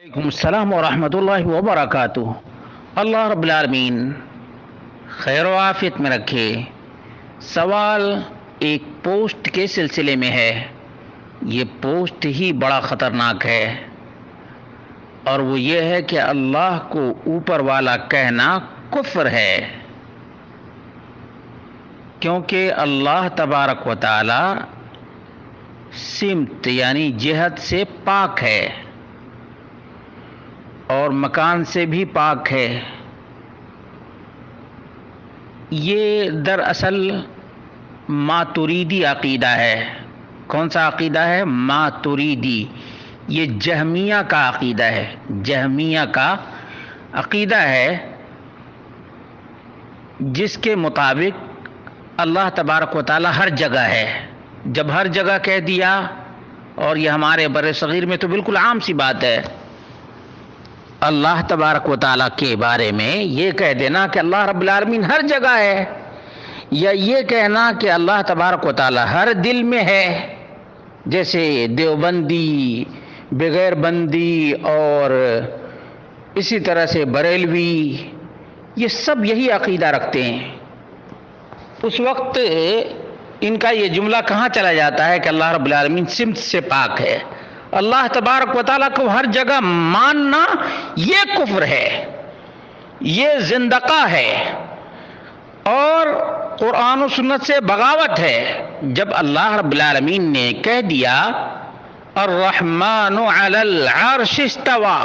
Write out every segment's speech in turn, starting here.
وعلیکم السلام ورحمۃ اللہ وبرکاتہ۔ اللہ رب العالمین خیر و عافیت میں رکھے۔ سوال ایک پوسٹ کے سلسلے میں ہے۔ یہ پوسٹ ہی بڑا خطرناک ہے، اور وہ یہ ہے کہ اللہ کو اوپر والا کہنا کفر ہے، کیونکہ اللہ تبارک و تعالی سمت یعنی جہت سے پاک ہے اور مکان سے بھی پاک ہے۔ یہ دراصل ماتریدی عقیدہ ہے۔ کون سا عقیدہ ہے؟ ماتریدی۔ یہ جہمیہ کا عقیدہ ہے۔ جہمیہ کا عقیدہ ہے جس کے مطابق اللہ تبارک و تعالی ہر جگہ ہے۔ جب ہر جگہ کہہ دیا، اور یہ ہمارے بر صغیر میں تو بالکل عام سی بات ہے، اللہ تبارک و تعالیٰ کے بارے میں یہ کہہ دینا کہ اللہ رب العالمین ہر جگہ ہے، یا یہ کہنا کہ اللہ تبارک و تعالیٰ ہر دل میں ہے، جیسے دیوبندی، بغیر بندی اور اسی طرح سے بریلوی، یہ سب یہی عقیدہ رکھتے ہیں۔ اس وقت ان کا یہ جملہ کہاں چلا جاتا ہے کہ اللہ رب العالمین سمت سے پاک ہے؟ اللہ تبارک و تعالیٰ کو ہر جگہ ماننا یہ کفر ہے، یہ زندقہ ہے، اور قرآن و سنت سے بغاوت ہے۔ جب اللہ رب العالمین نے کہہ دیا الرحمن علی العرش استوى،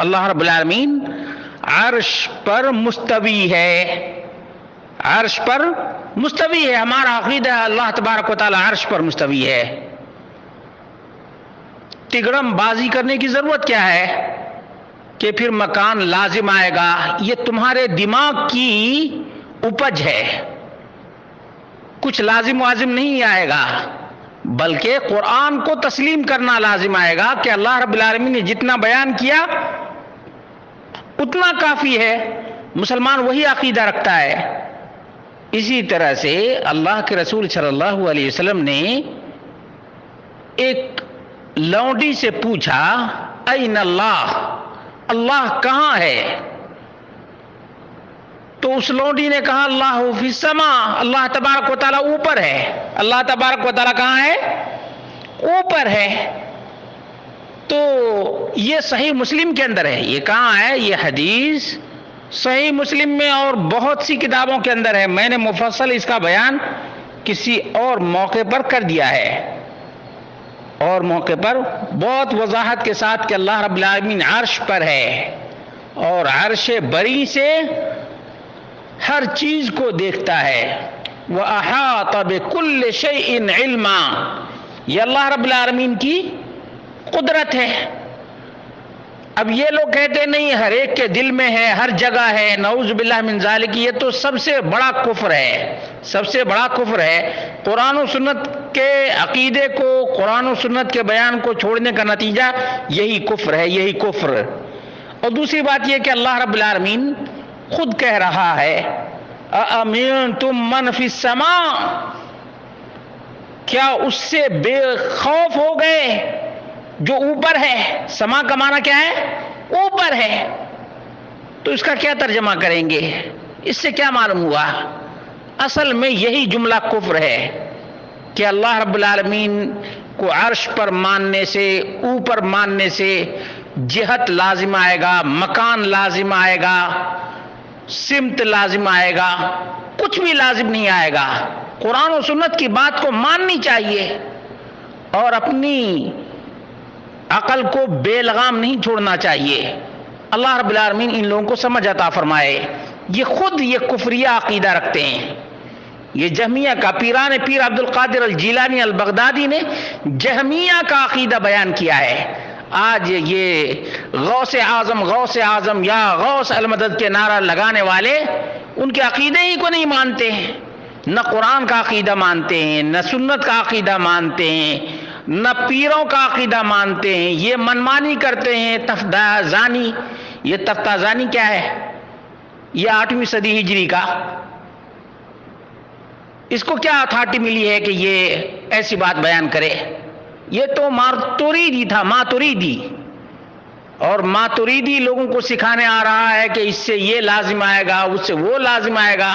اللہ رب العالمین عرش پر مستوی ہے، عرش پر مستوی ہے۔ ہمارا عقیدہ ہے اللہ تبارک و تعالیٰ عرش پر مستوی ہے۔ تگڑم بازی کرنے کی ضرورت کیا ہے کہ پھر مکان لازم آئے گا؟ یہ تمہارے دماغ کی اپج ہے، کچھ لازم وازم نہیں آئے گا، بلکہ قرآن کو تسلیم کرنا لازم آئے گا کہ اللہ رب العالمین نے جتنا بیان کیا اتنا کافی ہے۔ مسلمان وہی عقیدہ رکھتا ہے۔ اسی طرح سے اللہ کے رسول صلی اللہ علیہ وسلم نے ایک لونڈی سے پوچھا این اللہ، اللہ کہاں ہے؟ تو اس لونڈی نے کہا اللہ فی السماء، اللہ تبارک و تعالیٰ اوپر ہے۔ اللہ تبارک و تعالیٰ کہاں ہے؟ اوپر ہے۔ تو یہ صحیح مسلم کے اندر ہے۔ یہ کہاں ہے؟ یہ حدیث صحیح مسلم میں اور بہت سی کتابوں کے اندر ہے۔ میں نے مفصل اس کا بیان کسی اور موقع پر کر دیا ہے، اور موقع پر بہت وضاحت کے ساتھ کہ اللہ رب العالمین عرش پر ہے، اور عرش بری سے ہر چیز کو دیکھتا ہے۔ وَأَحَاطَ بِكُلِّ شَيْءٍ عِلْمًا، یہ اللہ رب العالمین کی قدرت ہے۔ اب یہ لوگ کہتے نہیں ہر ایک کے دل میں ہے، ہر جگہ ہے، نعوذ باللہ من ذالک، یہ تو سب سے بڑا کفر ہے، سب سے بڑا کفر ہے۔ قرآن و سنت کے عقیدے کو، قرآن و سنت کے بیان کو چھوڑنے کا نتیجہ یہی کفر ہے، یہی کفر۔ اور دوسری بات یہ کہ اللہ رب العالمین خود کہہ رہا ہے اَأَمِنْتُم مَّن فِي السَّمَاءِ، کیا اس سے بے خوف ہو گئے جو اوپر ہے؟ سما کا معنی کیا ہے؟ اوپر ہے۔ تو اس کا کیا ترجمہ کریں گے؟ اس سے کیا معلوم ہوا؟ اصل میں یہی جملہ کفر ہے کہ اللہ رب العالمین کو عرش پر ماننے سے، اوپر ماننے سے جہت لازم آئے گا، مکان لازم آئے گا، سمت لازم آئے گا، کچھ بھی لازم نہیں آئے گا۔ قرآن و سنت کی بات کو ماننی چاہیے، اور اپنی عقل کو بے لگام نہیں چھوڑنا چاہیے۔ اللہ رب العالمین ان لوگوں کو سمجھ عطا فرمائے۔ یہ خود یہ کفریہ عقیدہ رکھتے ہیں۔ یہ جہمیہ کا پیر عبد القادر الجیلانی البغدادی نے جہمیہ کا عقیدہ بیان کیا ہے۔ آج یہ غوث اعظم یا غوث المدد کے نعرہ لگانے والے ان کے عقیدے ہی کو نہیں مانتے ہیں، نہ قرآن کا عقیدہ مانتے ہیں، نہ سنت کا عقیدہ مانتے ہیں، نہ پیروں کا عقیدہ مانتے ہیں۔ یہ منمانی کرتے ہیں، تفتازانی۔ یہ تفتازانی کیا ہے؟ یہ 8ویں صدی ہجری کا، اس کو کیا اتھارٹی ملی ہے کہ یہ ایسی بات بیان کرے؟ یہ تو ماتریدی تھا، ماتریدی۔ اور ماتریدی لوگوں کو سکھانے آ رہا ہے کہ اس سے یہ لازم آئے گا، اس سے وہ لازم آئے گا.